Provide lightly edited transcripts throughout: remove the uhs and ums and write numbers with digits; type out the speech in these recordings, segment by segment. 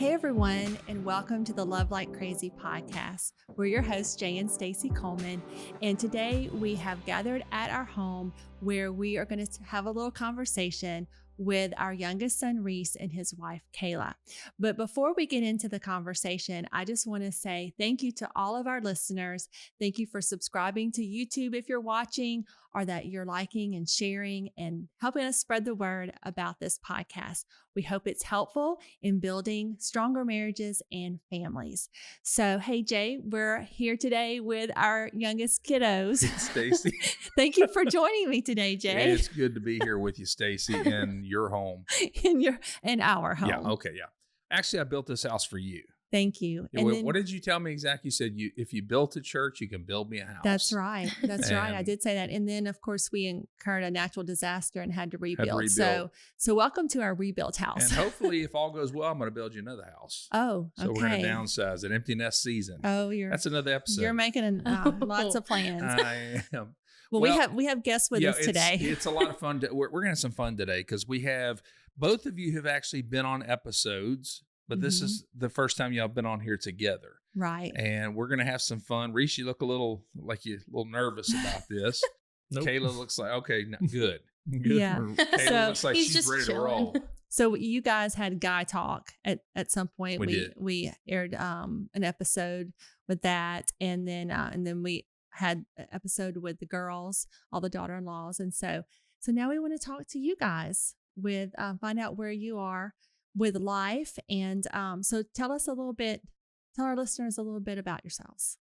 Hey everyone, and welcome to the Love Like Crazy podcast. We're your hosts, Jay and Stacey Coleman, and today we have gathered at our home where we are going to have a little conversation with our youngest son, Reece, and his wife, Kayla. But before we get into the conversation, I just want to say thank you to all of our listeners. Thank you for subscribing to YouTube if you're watching, or that you're liking and sharing and helping us spread the word about this podcast. We hope it's helpful in building stronger marriages and families. So, hey, Jay, we're here today with our youngest kiddos. Stacey. Thank you for joining me today, Jay. It's good to be here with you, Stacey, in your home. in our home. Yeah, okay, yeah. Actually, I built this house for you. Thank you. Yeah, what did you tell me exactly? You said if you built a church, you can build me a house. That's right. That's right. I did say that. And then, of course, we incurred a natural disaster and had to rebuild. So welcome to our rebuilt house. And hopefully, if all goes well, I'm going to build you another house. Oh, okay. So we're going to downsize an empty nest season. Oh, that's another episode. You're making lots of plans. I am. Well, we have guests with us today. It's a lot of fun. We're going to have some fun today because we have both of you have actually been on episodes. But this is the first time y'all been on here together. Right. And we're going to have some fun. Reece, you look a little nervous about this. Nope. Kayla looks like, okay, good. Yeah. Kayla looks like she's ready to roll. So you guys had guy talk at some point. We aired an episode with that. And then we had an episode with the girls, all the daughter-in-laws. And so now we want to talk to you guys with find out where you are with life. And so tell our listeners a little bit about yourselves.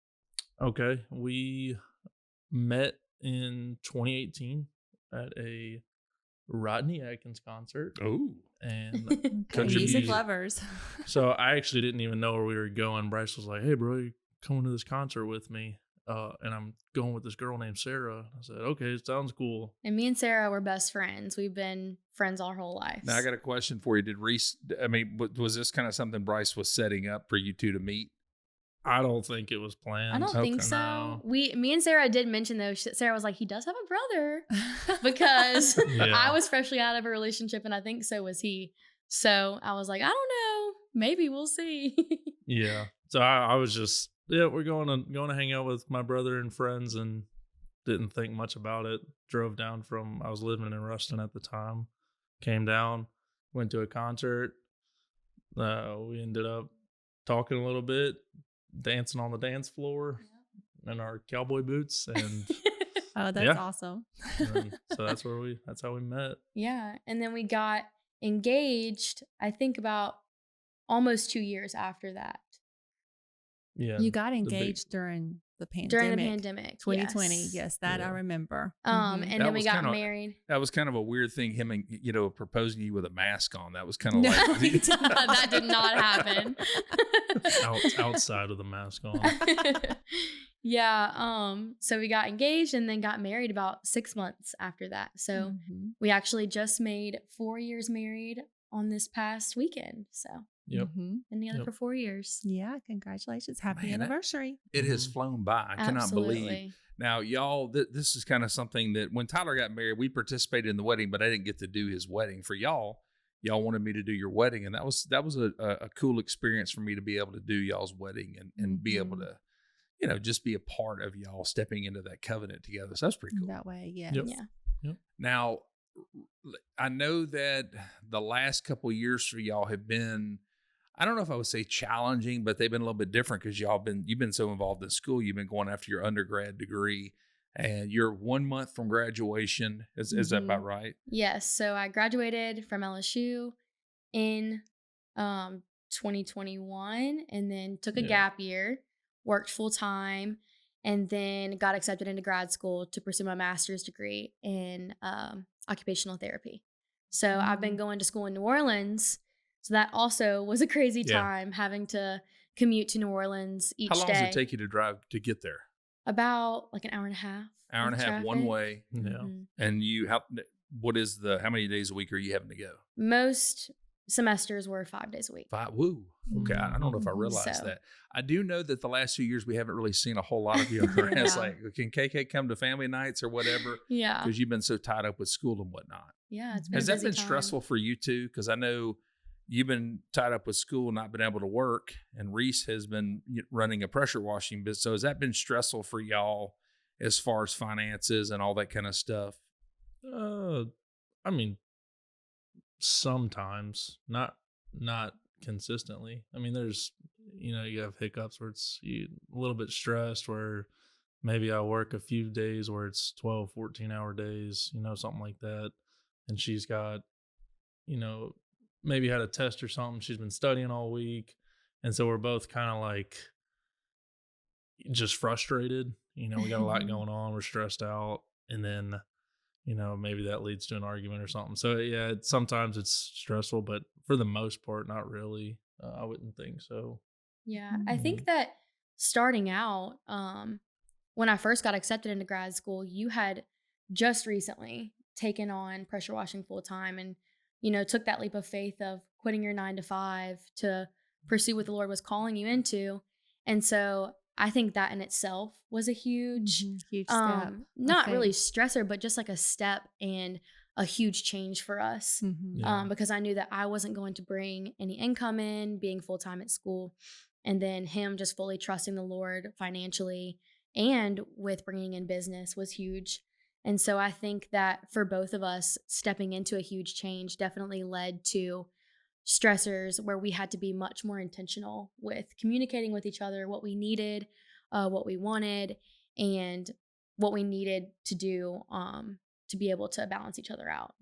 Okay. We met in 2018 at a Rodney Atkins concert. Oh. And country music lovers. So I actually didn't even know where we were going. Bryce was like, hey, bro, you coming to this concert with me? And I'm going with this girl named Sarah. I said, okay, it sounds cool. And me and Sarah were best friends. We've been friends our whole life. Now, I got a question for you. Did Reece, was this kind of something Bryce was setting up for you two to meet? I don't think it was planned. I don't think so. No. Me and Sarah did mention though. Sarah was like, he does have a brother because I was freshly out of a relationship and I think so was he. So I was like, I don't know. Maybe we'll see. Yeah. So I was just, we're going to hang out with my brother and friends and didn't think much about it. Drove down I was living in Ruston at the time. Came down, went to a concert. We ended up talking a little bit, dancing on the dance floor in our cowboy boots. And oh, that's awesome. So that's how we met. Yeah. And then we got engaged, I think about almost 2 years after that. Yeah. You got engaged during the pandemic. During the pandemic. 2020. Yes, that I remember. And then we got married. That was kind of a weird thing, him and, proposing to you with a mask on. That was kind of like that did not happen. Outside of the mask on. Yeah. So we got engaged and then got married about 6 months after that. So we actually just made 4 years married on this past weekend. So yep. Been together for 4 years. Yeah, congratulations. Happy anniversary. It has flown by. I cannot believe. Now, y'all, this is kind of something that when Tyler got married, we participated in the wedding, but I didn't get to do his wedding. For y'all wanted me to do your wedding, and that was a cool experience for me to be able to do y'all's wedding and be able to, just be a part of y'all stepping into that covenant together. So that's pretty cool. That way, yeah. Yep. Yeah. Yep. Now, I know that the last couple of years for y'all have been, I don't know if I would say challenging, but they've been a little bit different because you've been so involved in school. You've been going after your undergrad degree and you're 1 month from graduation. Is that about right? Yes. So I graduated from LSU in 2021 and then took a gap year, worked full time, and then got accepted into grad school to pursue my master's degree in occupational therapy. So I've been going to school in New Orleans. So that also was a crazy time having to commute to New Orleans each day. How long does it take you to drive to get there? About like an hour and a half. Hour and a half one way. Yeah. And how many days a week are you having to go? Most semesters were 5 days a week. Woo. Okay. I don't know if I realized that. I do know that the last 2 years we haven't really seen a whole lot of you. It's like, can KK come to family nights or whatever? Yeah. Because you've been so tied up with school and whatnot. Yeah. It's been Has that been time. stressful for you too? Because I know you've been tied up with school, not been able to work, and Reece has been running a pressure washing business. So has that been stressful for y'all as far as finances and all that kind of stuff? I mean, sometimes, not consistently. I mean, there's, you have hiccups where it's a little bit stressed, where maybe I work a few days where it's 12, 14-hour days, something like that. And she's got, maybe had a test or something. She's been studying all week. And so we're both kind of like just frustrated. We got a lot going on. We're stressed out. And then, maybe that leads to an argument or something. So yeah, sometimes it's stressful, but for the most part, not really. I wouldn't think so. Yeah. I think that starting out, when I first got accepted into grad school, you had just recently taken on pressure washing full time and, took that leap of faith of quitting your 9-to-5 to pursue what the Lord was calling you into. And so I think that in itself was a huge step. Not really stressor, but just like a step and a huge change for us. Because I knew that I wasn't going to bring any income in, being full-time at school, and then him just fully trusting the Lord financially and with bringing in business was huge. And so I think that for both of us, stepping into a huge change definitely led to stressors where we had to be much more intentional with communicating with each other what we needed, what we wanted, and what we needed to do to be able to balance each other out.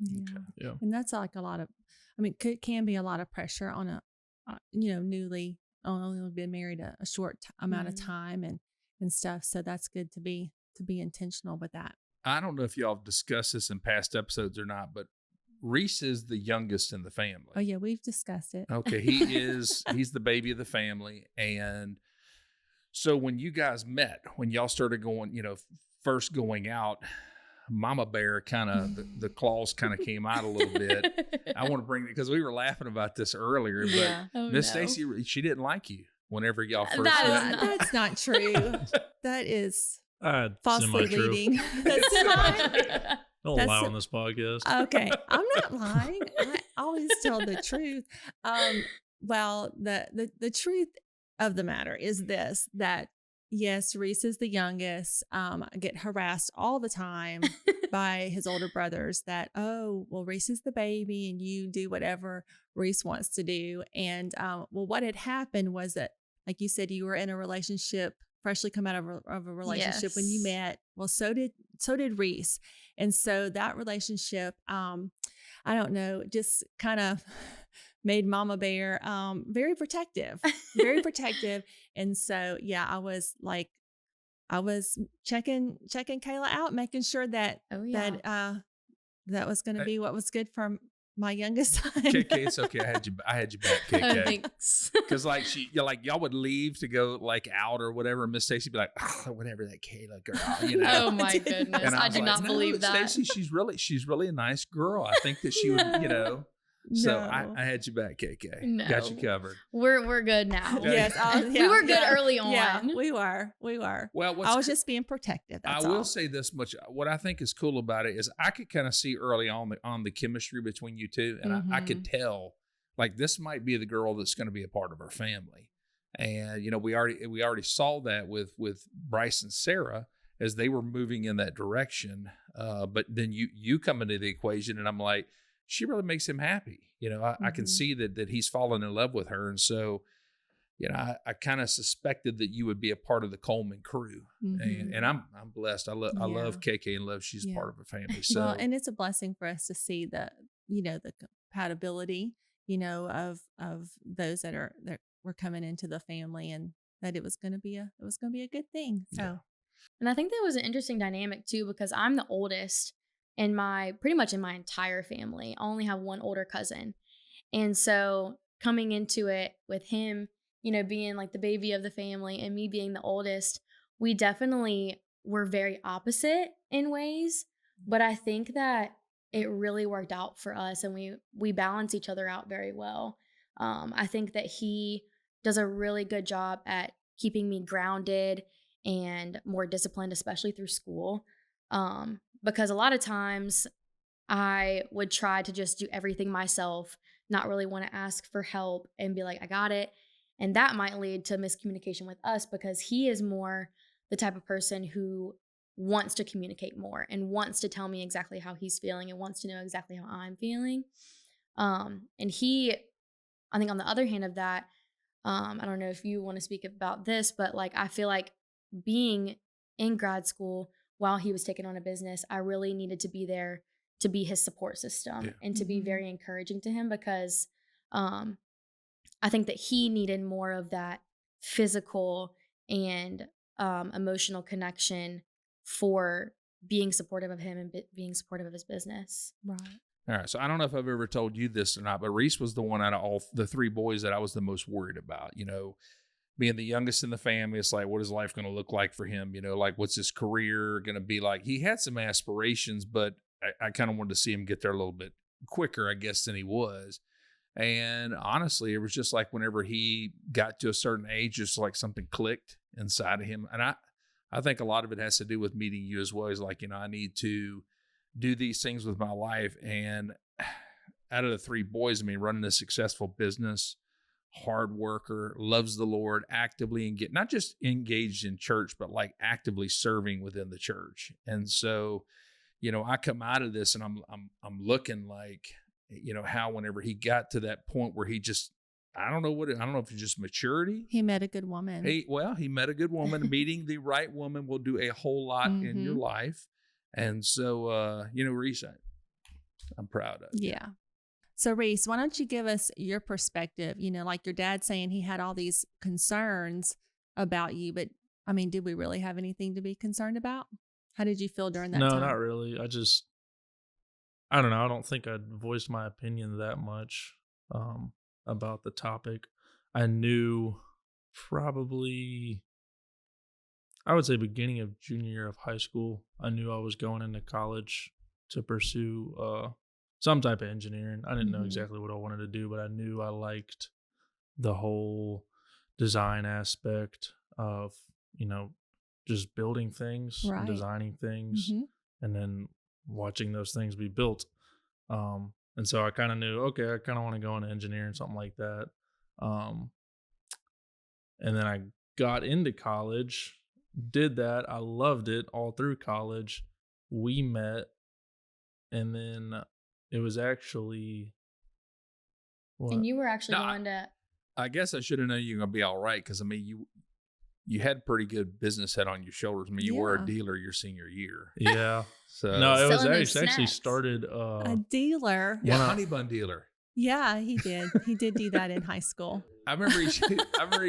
Yeah. And that's like a lot of, can be a lot of pressure on a, newly only been married a short amount of time and stuff. So that's good to be intentional with that. I don't know if y'all have discussed this in past episodes or not, but Reece is the youngest in the family. Oh yeah, we've discussed it. Okay, he's the baby of the family. And so when you guys met, when y'all started going, first going out, Mama Bear kind of, the claws kind of came out a little bit. I want to bring it because we were laughing about this earlier, but Miss Stacey, she didn't like you whenever y'all first met. That's not true. That is falsely semi-true. leading. That's Don't lie on this podcast. Okay, I'm not lying. I always tell the truth. Well, the truth of the matter is this, that yes, Reece is the youngest. I get harassed all the time by his older brothers that, oh, well, Reece is the baby and you do whatever Reece wants to do. And well, what had happened was that, like you said, you were in a relationship, freshly come out of a relationship when you met. Well, so did Reece. And so that relationship, I don't know, just kind of made Mama Bear very protective. And so, yeah, I was checking Kayla out, making sure that that was going to be what was good for my youngest son. KK, it's okay. I had you back, KK. Thanks. Because y'all would leave to go out or whatever. And Miss Stacey would be like, oh, whatever, that Kayla girl, Oh my goodness. And I do not believe that. Stacey, she's really a nice girl. I think that she would, So I had you back, KK. No. Got you covered. We're good now. Yes. We were good early on. Yeah, we were. Well, I was just being protective. That's all. will say this much. What I think is cool about it is I could kind of see early on the chemistry between you two. And I could tell, like, this might be the girl that's going to be a part of our family. And, we already saw that with Bryce and Sarah as they were moving in that direction. But then you come into the equation and I'm like, she really makes him happy. I can see that he's fallen in love with her. And so, I kind of suspected that you would be a part of the Coleman crew. And I'm blessed. I love KK and love she's part of a family. So, well, and it's a blessing for us to see the compatibility, of those that were coming into the family, and that it was going to be a good thing. So, and I think that was an interesting dynamic too, because I'm the oldest pretty much in my entire family. I only have one older cousin. And so coming into it with him, being like the baby of the family and me being the oldest, we definitely were very opposite in ways, but I think that it really worked out for us and we balance each other out very well. I think that he does a really good job at keeping me grounded and more disciplined, especially through school. Because a lot of times I would try to just do everything myself, not really want to ask for help and be like, I got it. And that might lead to miscommunication with us because he is more the type of person who wants to communicate more and wants to tell me exactly how he's feeling and wants to know exactly how I'm feeling. And he, I think on the other hand of that, I don't know if you want to speak about this, but like, I feel like being in grad school while he was taking on a business, I really needed to be there to be his support system and to be very encouraging to him because, I think that he needed more of that physical and emotional connection for being supportive of him and being supportive of his business. Right. All right. So I don't know if I've ever told you this or not, but Reece was the one out of all the three boys that I was the most worried about. You know, being the youngest in the family, it's like, what is life going to look like for him? You know, like what's his career going to be like? He had some aspirations, but I kind of wanted to see him get there a little bit quicker, I guess, than he was. And honestly, it was just like whenever he got to a certain age, just like something clicked inside of him. And I think a lot of it has to do with meeting you as well. He's like, you know, I need to do these things with my life. And out of the three boys, I mean, running a successful business, hard worker, loves the Lord, actively not just engaged in church, but like actively serving within the church. And so, you know, I come out of this and I'm looking like, you know, how whenever he got to that point where he just, I don't know if it's just maturity. He met a good woman. He met a good woman. Meeting the right woman will do a whole lot in your life. And so, you know, Reece, I'm proud of you. Yeah. So Reece, why don't you give us your perspective? You know, like your dad saying he had all these concerns about you, but I mean, did we really have anything to be concerned about? How did you feel during that time? No, not really. I don't know. I don't think I'd voiced my opinion that much about the topic. I knew probably, I would say beginning of junior year of high school, I knew I was going into college to pursue some type of engineering. I didn't know exactly what I wanted to do, but I knew I liked the whole design aspect of, you know, just building things, and designing things, and then watching those things be built. And so I kind of knew, okay, I kind of want to go into engineering, something like that. And then I got into college, did that. I loved it all through college. We met, and then it was actually. What? And you were actually going to. I guess I should have known you were going to be all right because, I mean, you had pretty good business head on your shoulders. I mean, you were a dealer your senior year. Yeah. So no, it was actually started a dealer. Yeah, honey bun dealer. Yeah, he did. He did do that in high school. I remember he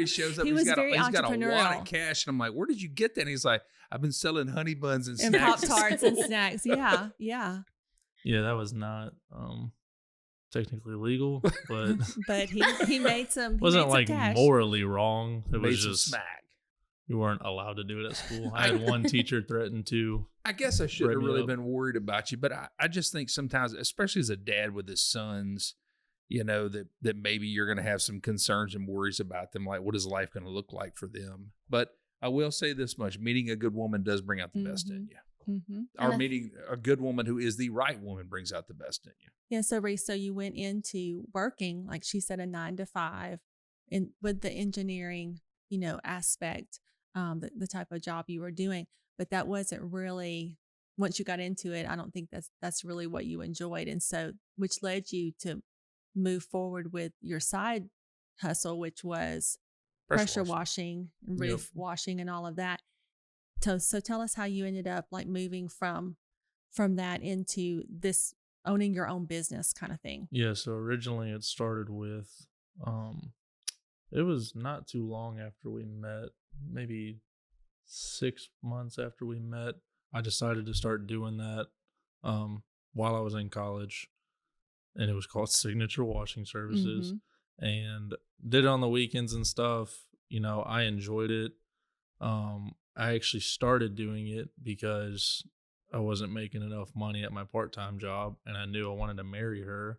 shows up. He's got a lot of cash, and I'm like, "Where did you get that?" And he's like, "I've been selling honey buns and snacks. Pop-Tarts and snacks." Yeah, yeah. Yeah, that was not technically legal, but but he made some. Wasn't like cash. Morally wrong. It was just smack. You weren't allowed to do it at school. I had one teacher threaten to. I guess I should have really been worried about you, but I just think sometimes, especially as a dad with his sons, you know, that maybe you're going to have some concerns and worries about them. Like, what is life going to look like for them? But I will say this much: meeting a good woman does bring out the best in you. Or meeting a good woman who is the right woman brings out the best in you. Yeah. So Reece, so you went into working, like she said, a 9 to 5, with the engineering, you know, aspect. The type of job you were doing, but that wasn't really, once you got into it, I don't think that's really what you enjoyed. And so, which led you to move forward with your side hustle, which was pressure washing, roof washing, and all of that. So tell us how you ended up like moving from that into this owning your own business kind of thing. Yeah. So originally it started with, it was not too long after we met, maybe 6 months after we met, I decided to start doing that while I was in college. And it was called Signature Washing Services. And did it on the weekends and stuff. You know, I enjoyed it. I actually started doing it because I wasn't making enough money at my part-time job. And I knew I wanted to marry her.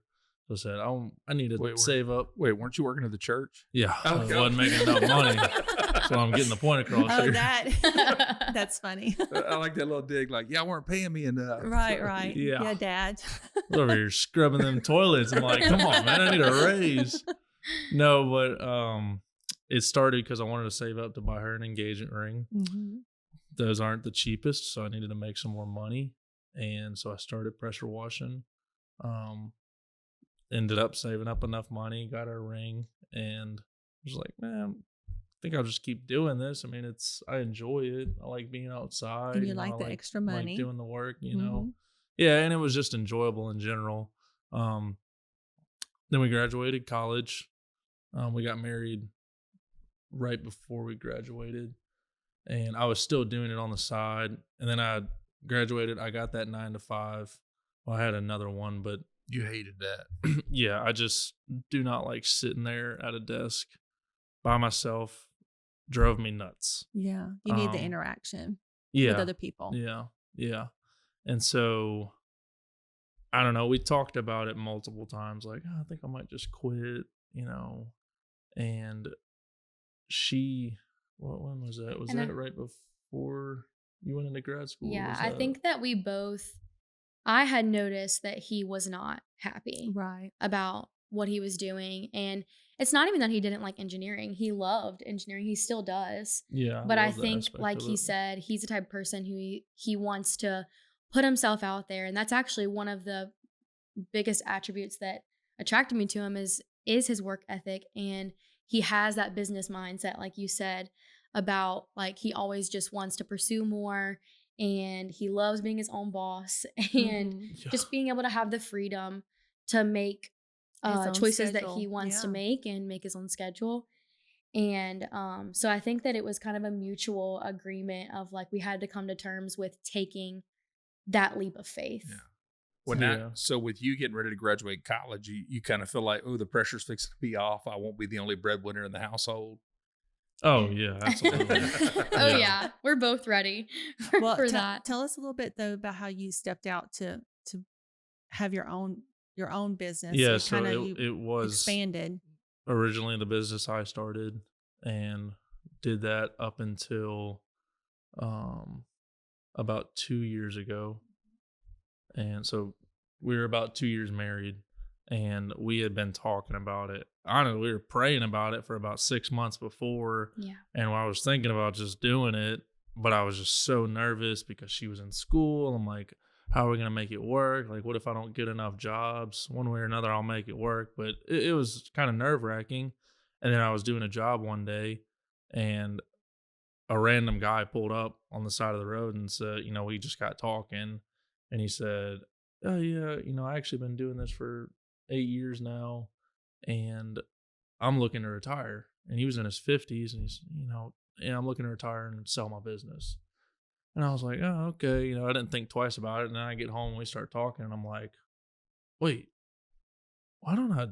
So I said, I need to save up. Wait, weren't you working at the church? Yeah, I wasn't making enough money. That's why I'm getting the point across Oh, here. that's funny. I like that little dig. Like, y'all weren't paying me enough. Right. Yeah, Dad. Over here scrubbing them toilets. I'm like, come on, man, I need a raise. No, but it started because I wanted to save up to buy her an engagement ring. Mm-hmm. Those aren't the cheapest, so I needed to make some more money. And so I started pressure washing. Ended up saving up enough money, got her a ring, and was like, man, I think I'll just keep doing this. I mean, I enjoy it. I like being outside. And you like the extra money. Like doing the work, you Mm-hmm. know. Yeah, and it was just enjoyable in general. Then we graduated college. We got married right before we graduated, and I was still doing it on the side. And then I graduated. I got that 9 to 5. Well, I had another one, but you hated that. Yeah, I just do not like sitting there at a desk by myself. Drove me nuts. Yeah, you need the interaction with other people. Yeah. And so, I don't know, we talked about it multiple times, like, I think I might just quit, you know. And when was that? Was that right before you went into grad school? Yeah, I think that I had noticed that he was not happy about what he was doing. And it's not even that he didn't like engineering. He loved engineering. He still does. Yeah. But I think, like he said, he's the type of person who he wants to put himself out there. And that's actually one of the biggest attributes that attracted me to him is his work ethic. And he has that business mindset, like you said, about like he always just wants to pursue more. And he loves being his own boss and just being able to have the freedom to make choices that he wants to make and make his own schedule. And so I think that it was kind of a mutual agreement of like we had to come to terms with taking that leap of faith. Yeah. Well, so with you getting ready to graduate college, you kind of feel like, oh, the pressure's fixing to be off. I won't be the only breadwinner in the household. Oh, yeah, absolutely. Oh, yeah. We're both ready for that. Tell us a little bit, though, about how you stepped out to have your own business. Yeah, so it was expanded. Originally the business I started and did that up until about 2 years ago. And so we were about 2 years married. And we had been talking about it. Honestly, we were praying about it for about 6 months before. Yeah. And I was thinking about just doing it, but I was just so nervous because she was in school. I'm like, how are we going to make it work? Like, what if I don't get enough jobs? One way or another, I'll make it work. But it was kind of nerve-wracking. And then I was doing a job one day, and a random guy pulled up on the side of the road and said, you know, we just got talking. And he said, oh, yeah, you know, I actually been doing this for 8 years now, and I'm looking to retire. And he was in his 50s, and he's, you know, I'm looking to retire and sell my business. And I was like, oh, okay. You know, I didn't think twice about it. And then I get home and we start talking, and I'm like, wait, why don't I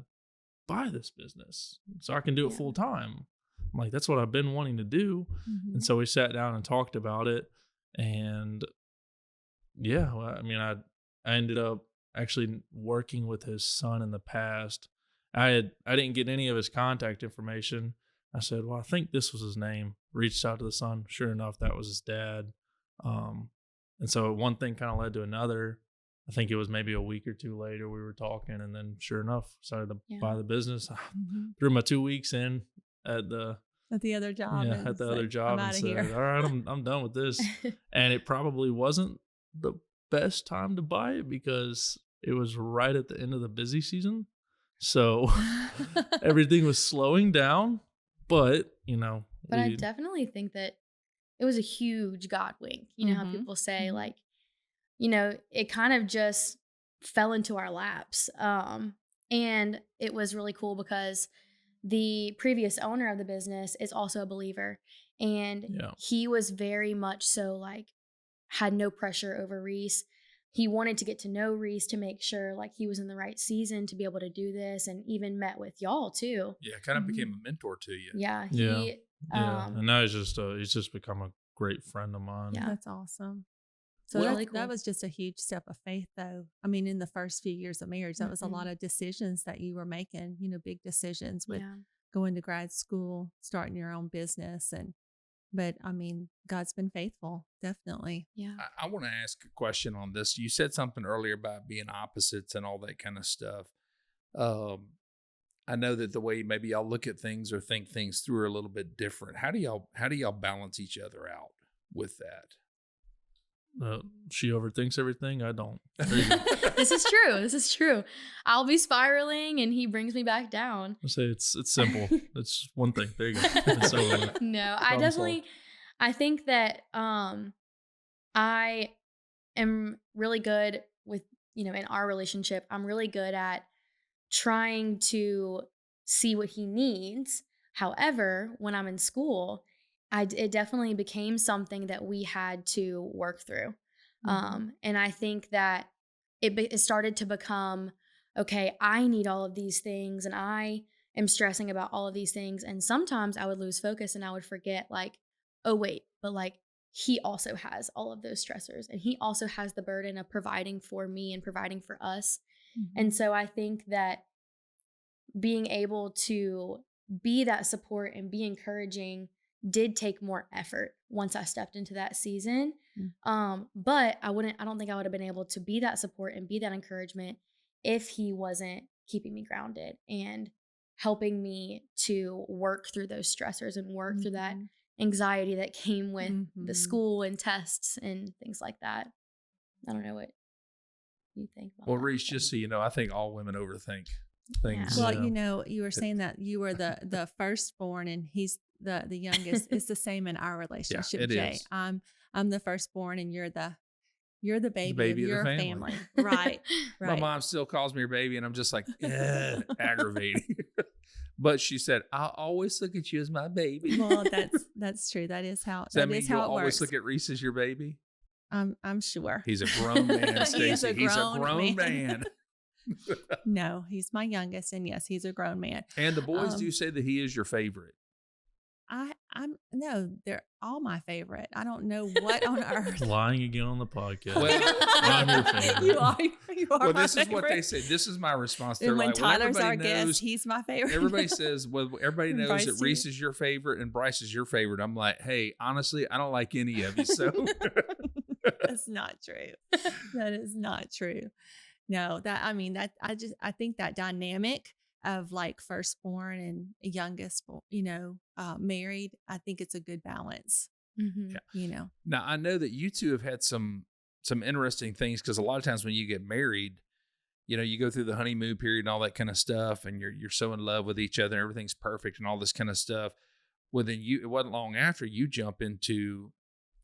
buy this business so I can do it full time? I'm like, that's what I've been wanting to do. Mm-hmm. And so we sat down and talked about it. And yeah, well, I mean, I ended up actually working with his son in the past. I didn't get any of his contact information. I said, well, I think this was his name. Reached out to the son. Sure enough, that was his dad. And so one thing kind of led to another. I think it was maybe a week or two later we were talking, and then sure enough, decided to buy the business. Mm-hmm. Threw my 2 weeks in at the other job. Yeah, at the other job, and said, all right, I'm done with this. And it probably wasn't the best time to buy it because it was right at the end of the busy season. So everything was slowing down, but you know. But I definitely think that it was a huge God wink. You know how people say like, you know, it kind of just fell into our laps. And it was really cool because the previous owner of the business is also a believer. And he was very much so like, had no pressure over Reece. He wanted to get to know Reece to make sure like he was in the right season to be able to do this, and even met with y'all too. Yeah, kind of became a mentor to you. Yeah. And now he's just become a great friend of mine. Yeah, that's awesome. So really cool. That was just a huge step of faith, though. I mean, in the first few years of marriage, that was a lot of decisions that you were making, you know, big decisions with going to grad school, starting your own business. And but I mean, God's been faithful, definitely. Yeah. I want to ask a question on this. You said something earlier about being opposites and all that kind of stuff. I know that the way maybe y'all look at things or think things through are a little bit different. How do y'all balance each other out with that? She overthinks everything. I don't. This is true. I'll be spiraling and he brings me back down. I say it's simple. It's one thing. There you go. It's over with. No, I think that I am really good with, in our relationship, I'm really good at trying to see what he needs. However, when I'm in school, it definitely became something that we had to work through. And I think that it started to become, okay, I need all of these things and I am stressing about all of these things. And sometimes I would lose focus and I would forget like, oh wait, but like he also has all of those stressors and he also has the burden of providing for me and providing for us. And so I think that being able to be that support and be encouraging did take more effort once I stepped into that season. But I don't think I would have been able to be that support and be that encouragement if he wasn't keeping me grounded and helping me to work through those stressors and work through that anxiety that came with the school and tests and things like that. I don't know what you think about Well, that. Reece, just so you know, I think all women overthink things. Well, you were saying that you were the firstborn and he's the youngest. It's the same in our relationship, it Jay. is. I'm the firstborn and you're the baby of the your family. Right. My mom still calls me her baby and I'm just like, aggravating. But she said, I'll always look at you as my baby. Well, that's true. That is how Does that mean you'll it always works. look at Reece as your baby? I'm sure. He's a grown man, Stacey. He's a grown man. No, he's my youngest, and yes, he's a grown man. And the boys do say that he is your favorite. No, they're all my favorite. I don't know what on earth. Lying again on the podcast. Well, I'm your favorite. You are well, my this is favorite. what they say. This is my response. They're And when like, well, Tyler's our everybody knows, guest, he's my favorite. everybody says, well, everybody knows Bryce that too. Reece is your favorite and Bryce is your favorite. I'm like, hey, honestly, I don't like any of you. So That's not true. That is not true. No, I think that dynamic of like firstborn and youngest, married, I think it's a good balance. Yeah. Now I know that you two have had some interesting things because a lot of times when you get married, you go through the honeymoon period and all that kind of stuff, and you're so in love with each other, and everything's perfect and all this kind of stuff. Well, then it wasn't long after you jump into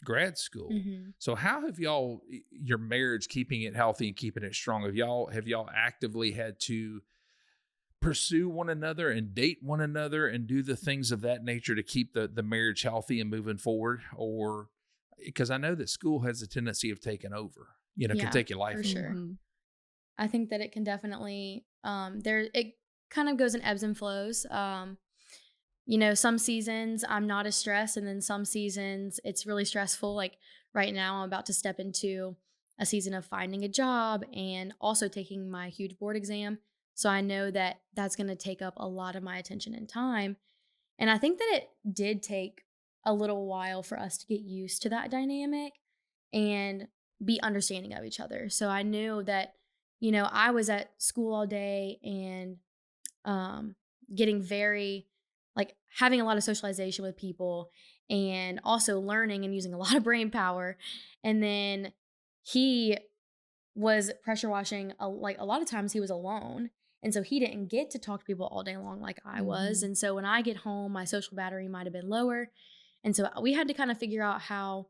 grad school. So how have y'all, your marriage, keeping it healthy and keeping it strong? Have y'all actively had to pursue one another and date one another and do the things of that nature to keep the marriage healthy and moving forward? Or because I know that school has a tendency of taking over, can take your life for over. sure. I think that it can definitely it kind of goes in ebbs and flows. Some seasons I'm not as stressed, and then some seasons it's really stressful. Like right now, I'm about to step into a season of finding a job and also taking my huge board exam. So I know that that's going to take up a lot of my attention and time. And I think that it did take a little while for us to get used to that dynamic and be understanding of each other. So I knew that, I was at school all day and getting very, like having a lot of socialization with people and also learning and using a lot of brain power. And then he was pressure washing, a lot of times he was alone. And so he didn't get to talk to people all day long like I was. And so when I get home, my social battery might have been lower. And so we had to kind of figure out how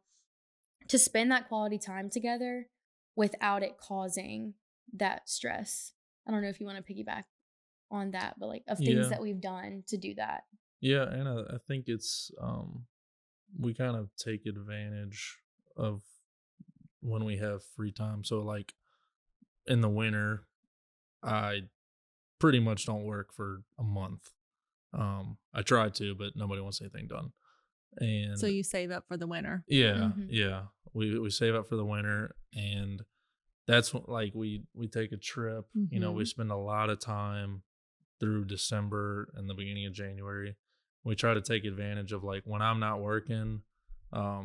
to spend that quality time together without it causing that stress. I don't know if you want to piggyback on that, but like of things that we've done to do that. Yeah, and I think it's we kind of take advantage of when we have free time. So like in the winter, I pretty much don't work for a month. I try to, but nobody wants anything done. And so you save up for the winter. Yeah, yeah. We save up for the winter, and that's like we take a trip. We spend a lot of time through December and the beginning of January. We try to take advantage of like when I'm not working, I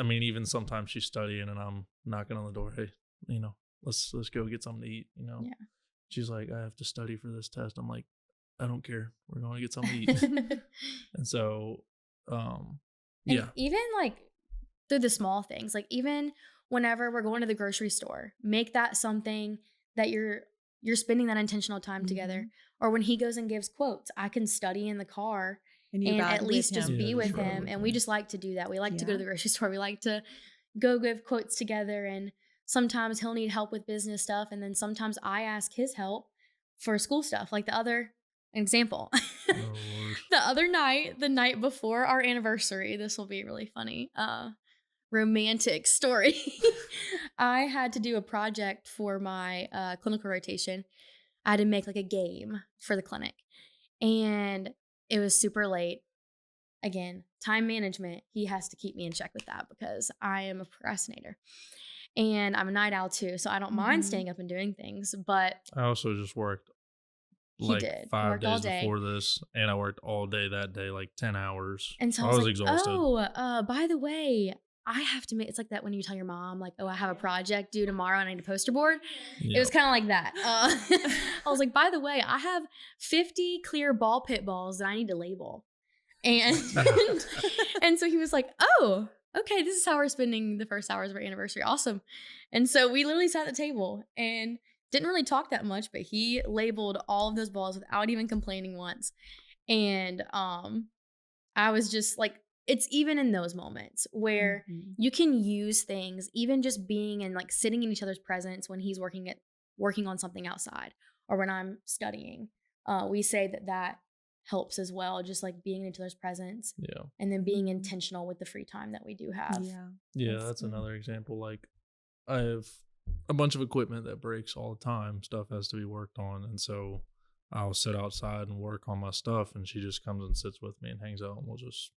mean, even sometimes she's studying and I'm knocking on the door. Hey, let's go get something to eat. Yeah. She's like, I have to study for this test. I'm like, I don't care. We're going to get something to eat. And so, and even like through the small things, like even whenever we're going to the grocery store, make that something that you're spending that intentional time together. Or when he goes and gives quotes, I can study in the car and at least just be with him. And we just like to do that. We like to go to the grocery store. We like to go give quotes together. And sometimes he'll need help with business stuff. And then sometimes I ask his help for school stuff. Like an example. The other night, the night before our anniversary, this will be really funny. Romantic story. I had to do a project for my clinical rotation. I had to make like a game for the clinic. And it was super late. Again, time management. He has to keep me in check with that because I am a procrastinator. And I'm a night owl too, so I don't mind staying up and doing things. But I also just worked like 5 days before this, and I worked all day that day, like 10 hours. And so I was exhausted. By the way, I have to make, it's like that when you tell your mom, like, oh, I have a project due tomorrow and I need a poster board. It was kind of like that. I was like, by the way, I have 50 clear ball pit balls that I need to label. And and so he was like, oh, okay, this is how we're spending the first hours of our anniversary. Awesome. And so we literally sat at the table and didn't really talk that much, but he labeled all of those balls without even complaining once. And I was just like, it's even in those moments where you can use things, even just being and like sitting in each other's presence when he's working on something outside or when I'm studying. We say that helps as well, just like being in each other's presence. Yeah. And then being intentional with the free time that we do have. Yeah, that's another example. Like I have a bunch of equipment that breaks all the time. Stuff has to be worked on. And so I'll sit outside and work on my stuff, and she just comes and sits with me and hangs out, and we'll just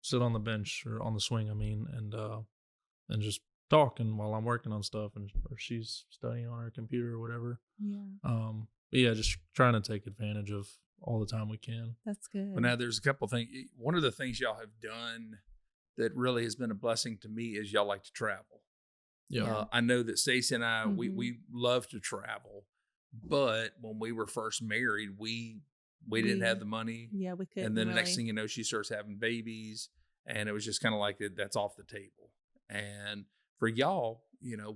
sit on the bench or on the swing, and just talking while I'm working on stuff, or she's studying on her computer or whatever. But just trying to take advantage of all the time we can. That's good. But now there's a couple things. One of the things y'all have done that really has been a blessing to me is y'all like to travel. I know that Stacey and I, we love to travel, but when we were first married, we didn't have the money. Yeah, we couldn't. And then the next thing you know, she starts having babies, and it was just kind of like that's off the table. And for y'all,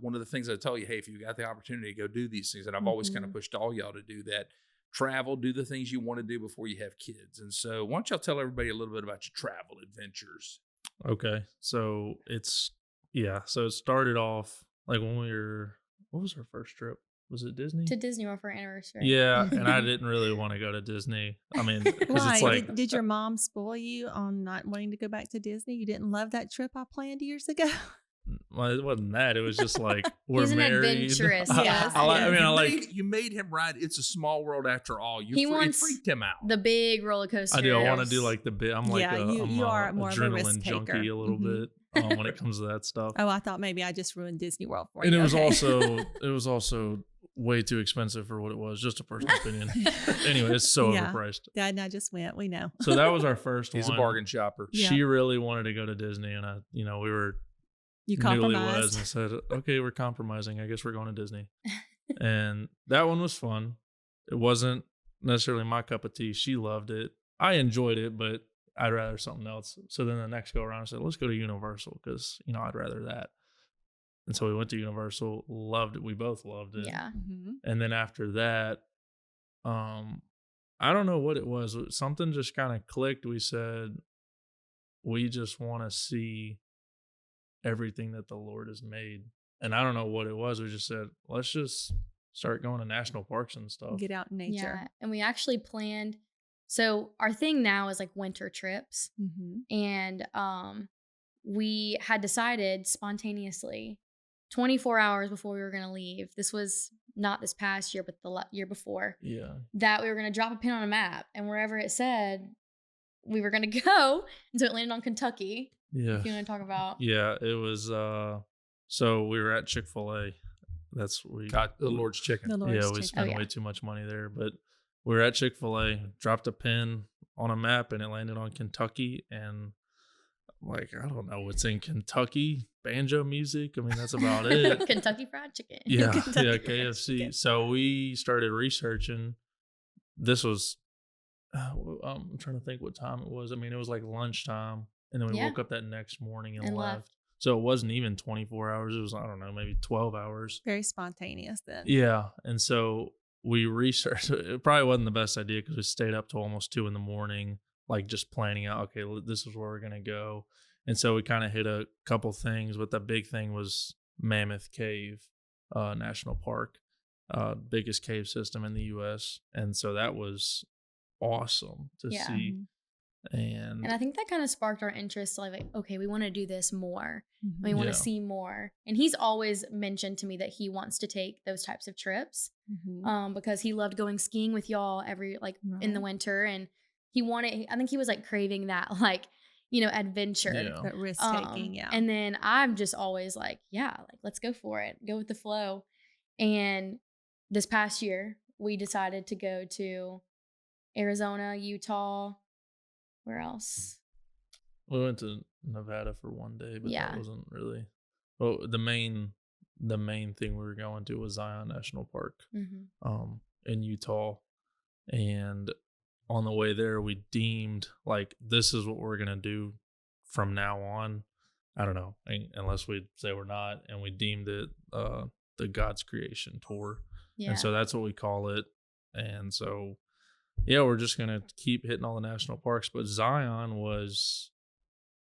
one of the things I tell you, hey, if you got the opportunity to go do these things, and I've always kind of pushed all y'all to do that, travel, do the things you want to do before you have kids. And so why don't y'all tell everybody a little bit about your travel adventures? Okay. So it started off like when what was our first trip? Was it Disney? To Disney World for our anniversary. Yeah, and I didn't really want to go to Disney. I mean, because it's like, did your mom spoil you on not wanting to go back to Disney? You didn't love that trip I planned years ago? Well, it wasn't that. It was just like we're He's an married. Adventurous. You made him ride It's a Small World After All. It freaked him out. The big roller coaster. I do. I want to do like the big. I'm like you are more adrenaline of a risk junkie taker. a little bit when it comes to that stuff. Oh, I thought maybe I just ruined Disney World for you. And it was also way too expensive for what it was. Just a personal opinion. Anyway, it's so overpriced. Dad and I just went. We know. So that was our first one. He's a bargain shopper. She really wanted to go to Disney, and we were. You compromised and said, okay, we're compromising. I guess we're going to Disney. And that one was fun. It wasn't necessarily my cup of tea. She loved it. I enjoyed it, but I'd rather something else. So then the next go around, I said, let's go to Universal because, I'd rather that. And so we went to Universal, loved it. We both loved it. Yeah. And then after that, I don't know what it was. Something just kind of clicked. We said, we just want to see everything that the Lord has made. And I don't know what it was. We just said, let's just start going to national parks and stuff. Get out in nature. Yeah. And we actually planned. So our thing now is like winter trips. And we had decided spontaneously 24 hours before we were going to leave. This was not this past year, but the year before. Yeah. That we were going to drop a pin on a map, and wherever it said we were going to go. And so it landed on Kentucky. Yeah. If you want to talk about. Yeah, it was, so we were at Chick-fil-A. That's we got the Lord's Chicken. We spent way too much money there, but we were at Chick-fil-A, dropped a pin on a map, and it landed on Kentucky. And like, I don't know what's in Kentucky, banjo music. I mean, that's about it. Kentucky Fried Chicken. Yeah, Kentucky KFC. Chicken. So we started researching. This was, I'm trying to think what time it was. I mean, it was like lunchtime, and then we woke up that next morning and left. So it wasn't even 24 hours. It was, I don't know, maybe 12 hours. Very spontaneous then. Yeah, and so we researched. It probably wasn't the best idea because we stayed up till almost 2 a.m, like just planning out, okay, this is where we're going to go. And so we kind of hit a couple things, but the big thing was Mammoth Cave National Park, biggest cave system in the U.S. And so that was awesome to see. And I think that kind of sparked our interest, like, okay, we want to do this more. We want to see more. And he's always mentioned to me that he wants to take those types of trips because he loved going skiing with y'all in the winter. And I think he was like craving that, like, adventure. That risk taking, And then I'm just always like, let's go for it. Go with the flow. And this past year, we decided to go to Arizona, Utah. Where else? We went to Nevada for one day, but that wasn't really. Well, the main thing we were going to was Zion National Park, in Utah, and on the way there, we deemed like this is what we're gonna do from now on. I don't know, unless we say we're not, and we deemed it the God's Creation Tour, and so that's what we call it, and so. Yeah, we're just going to keep hitting all the national parks. But Zion was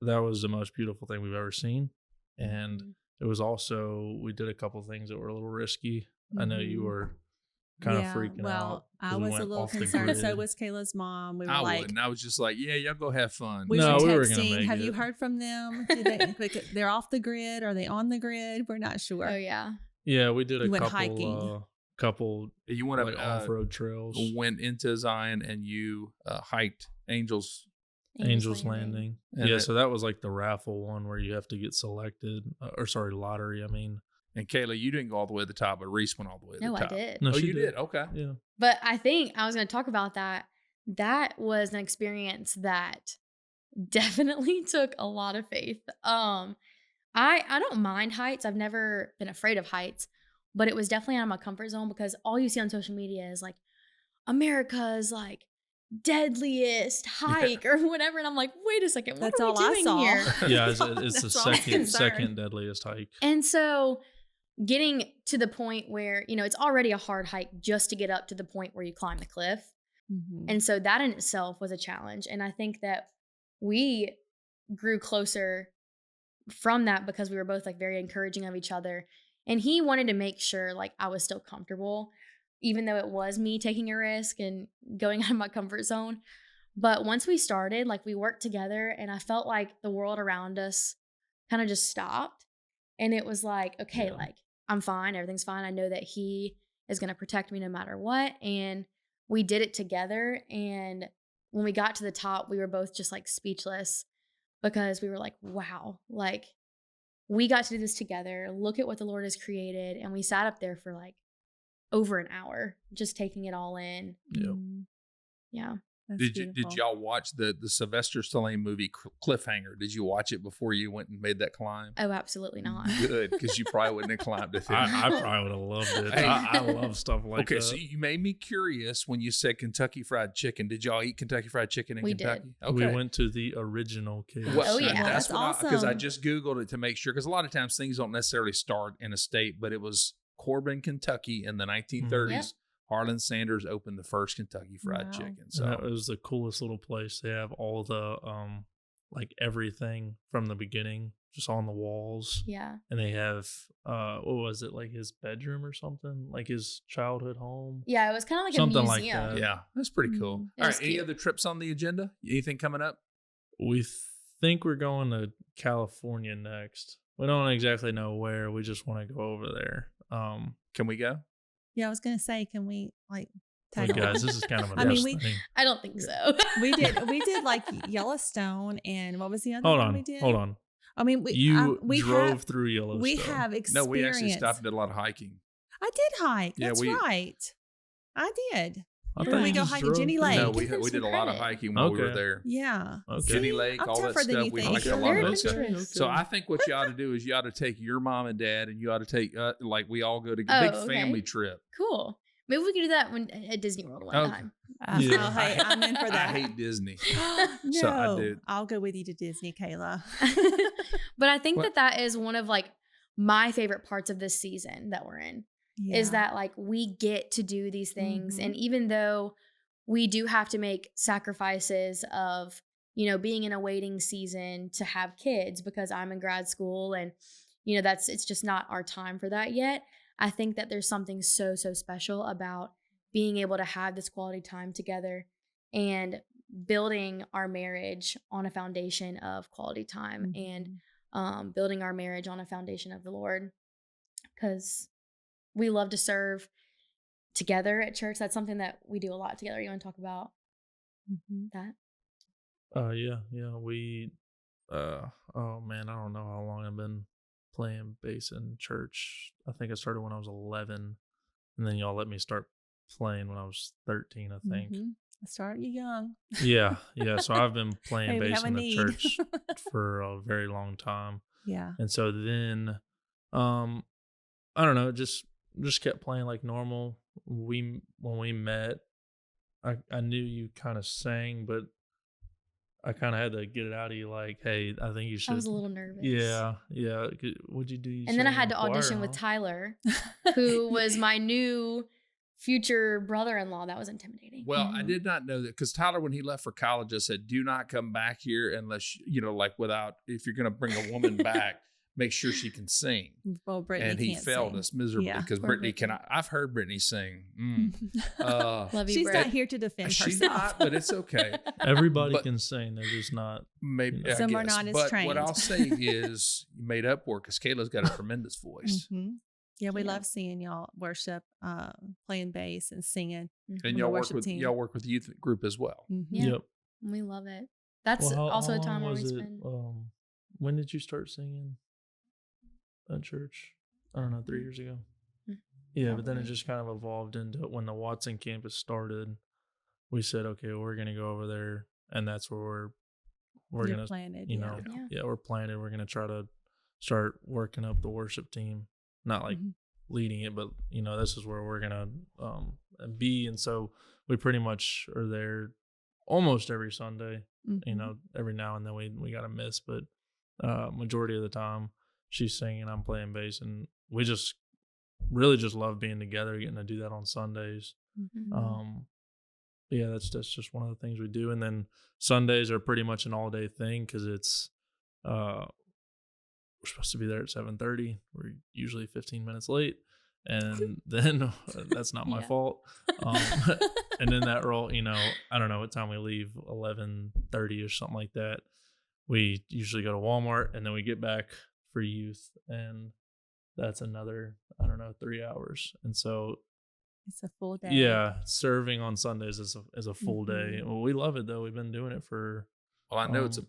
the most beautiful thing we've ever seen. And it was also, we did a couple things that were a little risky. I know you were kind of freaking out. I was a little concerned. So was Kayla's mom. We were I was just like, yeah, y'all go have fun. We were texting. Have you heard from them? They're off the grid? Are they on the grid? We're not sure. Oh, yeah. Yeah, we did went hiking. Couple you went like off-road trails, went into Zion, and you hiked Angels Landing. Yeah, so that was like the raffle one where you have to get selected, lottery. I mean, and Kayla, you didn't go all the way to the top, but Reece went all the way to the top. No, I did. No, you did. Okay, yeah. But I think I was going to talk about that. That was an experience that definitely took a lot of faith. I don't mind heights. I've never been afraid of heights. But it was definitely out of my comfort zone because all you see on social media is like America's like deadliest hike or whatever. And I'm like, wait a second, what are we doing here? Yeah, it's the second deadliest hike. And so getting to the point where, it's already a hard hike just to get up to the point where you climb the cliff. And so that in itself was a challenge. And I think that we grew closer from that because we were both like very encouraging of each other. And he wanted to make sure like I was still comfortable, even though it was me taking a risk and going out of my comfort zone. But once we started, like we worked together and I felt like the world around us kind of just stopped. And it was like, okay, like I'm fine. Everything's fine. I know that he is going to protect me no matter what. And we did it together. And when we got to the top, we were both just like speechless because we were like, wow, like we got to do this together. Look at what the Lord has created. And we sat up there for like over an hour, just taking it all in. Yep. Yeah. Did y'all watch the Sylvester Stallone movie Cliffhanger? Did you watch it before you went and made that climb? Oh, absolutely not. Good, because you probably wouldn't have climbed it. I probably would have loved it. I love stuff like that. Okay, so you made me curious when you said Kentucky Fried Chicken. Did y'all eat Kentucky Fried Chicken in Kentucky? Did. Okay. We went to the original KFC. Well, yeah. That's awesome. Because I just Googled it to make sure, because a lot of times things don't necessarily start in a state, but it was Corbin, Kentucky in the 1930s. Yep. Harlan Sanders opened the first Kentucky Fried Chicken. So it was the coolest little place. They have all the like everything from the beginning just on the walls. Yeah. And they have what was it, like his bedroom or something, like his childhood home? Yeah, it was kind of like something a museum. like that. Yeah, that's pretty cool. All right, any cute. other trips on the agenda? Anything coming up? We think we're going to California next. We don't exactly know where. We just want to go over there. Can we go? Yeah, I was gonna say, can we like tag guys? This is kind of a thing. I don't think so. we did like Yellowstone, and what was the other one we did? Hold on. I mean, we drove through Yellowstone. We have experience. No, we actually stopped and did a lot of hiking. I did hike. Yeah, That's right. I did. I Where thought we you go just hiking? drove Jenny through. Lake. No, Give them we some did a lot of credit. hiking while we were Okay. there. Yeah. Okay. Jenny See, Lake, I'm all that tougher than stuff. you We think. hiked a You're lot of very that stuff. adventurous. So I think what you ought to do is you ought to take your mom and dad, and you ought to take like we all go to a big okay. family trip. Cool. Maybe we could do that at Disney World one time. Yeah. Oh, hey, I'm in for that. I hate Disney. No, So I do. I'll go with you to Disney, Kayla. But I think What? that is one of like my favorite parts of this season that we're in is that like we get to do these things. Mhm. And even though we do have to make sacrifices of, you know, being in a waiting season to have kids because I'm in grad school and, you know, it's just not our time for that yet. I think that there's something so, so special about being able to have this quality time together and building our marriage on a foundation of quality time and building our marriage on a foundation of the Lord, because we love to serve together at church. That's something that we do a lot together. You want to talk about that? Yeah. We oh man, I don't know how long I've been playing bass in church. I think I started when I was 11, and then y'all let me start playing when I was 13, I think. Start you young. Yeah. So I've been playing Hey, we bass have a in the need. church for a very long time. Yeah. And so then I don't know, just kept playing like normal. When we met, I knew you kind of sang, but I kind of had to get it out of you like, hey, I think you should. I was a little nervous. Yeah. What'd you do? You And then I sang had in to choir, audition with huh? Tyler, who was my new future brother-in-law. That was intimidating. Well, I did not know that because Tyler, when he left for college, I said, do not come back here unless, like if you're going to bring a woman back, make sure she can sing. Well, Brittany And he can't failed sing. us miserably Yeah. because Poor Brittany Brittany. I've heard Brittany sing. Love you, She's Britt. not here to defend She's herself. not, but it's okay. Everybody But- can sing. They're just not. Maybe I Some are guess. not as but trained. what I'll say is you made up for it because Kayla's got a tremendous voice. Yeah, we Yeah. love seeing y'all worship, playing bass and singing. And the y'all work worship with team. the youth group as well. Yeah. Yep. We love it. That's Well, also how a time long where we was it? spend. When did you start singing at church? I don't know, 3 years ago. Yeah, but then it Probably. just kind of evolved into when the Watson campus started. We said, okay, we're gonna go over there, and that's where we're You're gonna, planted. you know, Yeah. we're planted. We're gonna try to start working up the worship team, not like leading it, but this is where we're gonna be. And so we pretty much are there almost every Sunday. Every now and then we gotta miss, but majority of the time she's singing, I'm playing bass, and we just really just love being together, getting to do that on Sundays. Yeah, that's just one of the things we do. And then Sundays are pretty much an all day thing because it's we're supposed to be there at 7:30. We're usually 15 minutes late, and then that's not my fault. And then that roll, I don't know what time we leave, 11:30 or something like that. We usually go to Walmart, and then we get back for youth, and that's another, 3 hours. And so It's a full day. yeah, serving on Sundays is a full day. Well, we love it though. We've been doing it for. Well, I know it's a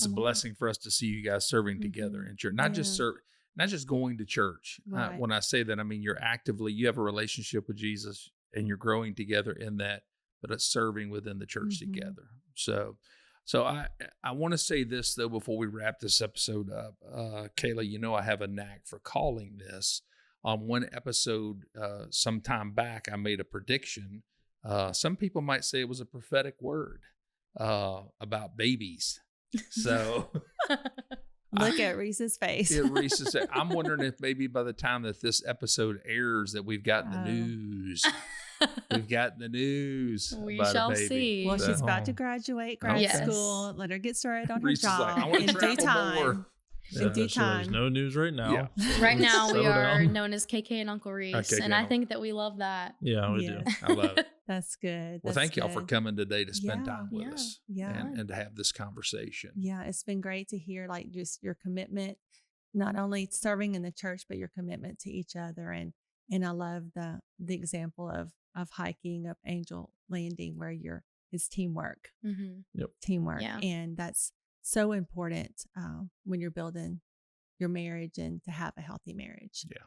a blessing for us to see you guys serving together in church, not just going to church. Right. When I say that, I mean you have a relationship with Jesus and you're growing together in that, but it's serving within the church together. So I want to say this though before we wrap this episode up, Kayla. I have a knack for calling this. On one episode, some time back, I made a prediction. Some people might say it was a prophetic word about babies. So Look at Reese's face. Reese said, I'm wondering if maybe by the time that this episode airs that we've gotten the news. We've gotten the news. We about shall a baby. see. Well, So- she's about to graduate grad Yes. school. Let her get started on her Reese is job like, I want in to due travel time. more. In due So there's time. no news right now. Yeah. So Right now, we settle are down. known as KK and Uncle Reese, KK and and I Uncle. think that we love that. Yeah, we Yeah. do. I love it. That's good. Well, That's thank y'all for good. coming today to spend Yeah. time with Yeah. us Yeah. and to have this conversation. Yeah, it's been great to hear like just your commitment, not only serving in the church, but your commitment to each other. And I love the example of hiking up Angel Landing where it's teamwork. Teamwork. Yeah. And that's so important when you're building your marriage and to have a healthy marriage. Yeah.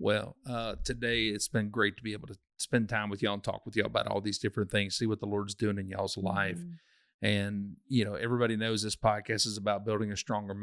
Well, today it's been great to be able to spend time with y'all and talk with y'all about all these different things, see what the Lord's doing in y'all's life. And, everybody knows this podcast is about building a stronger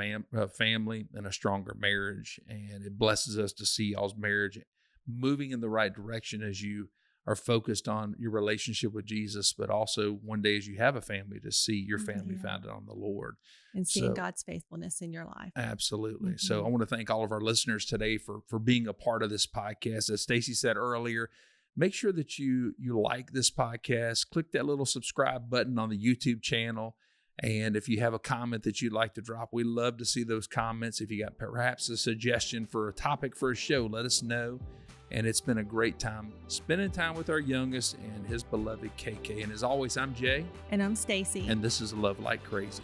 family and a stronger marriage. And it blesses us to see y'all's marriage moving in the right direction as you are focused on your relationship with Jesus, but also one day as you have a family, to see your family founded on the Lord. And seeing God's faithfulness in your life. Absolutely. So I want to thank all of our listeners today for being a part of this podcast. As Stacey said earlier, make sure that you like this podcast, click that little subscribe button on the YouTube channel. And if you have a comment that you'd like to drop, we love to see those comments. If you got perhaps a suggestion for a topic for a show, let us know. And it's been a great time spending time with our youngest and his beloved KK. And as always, I'm Jay. And I'm Stacey. And this is Love Like Crazy.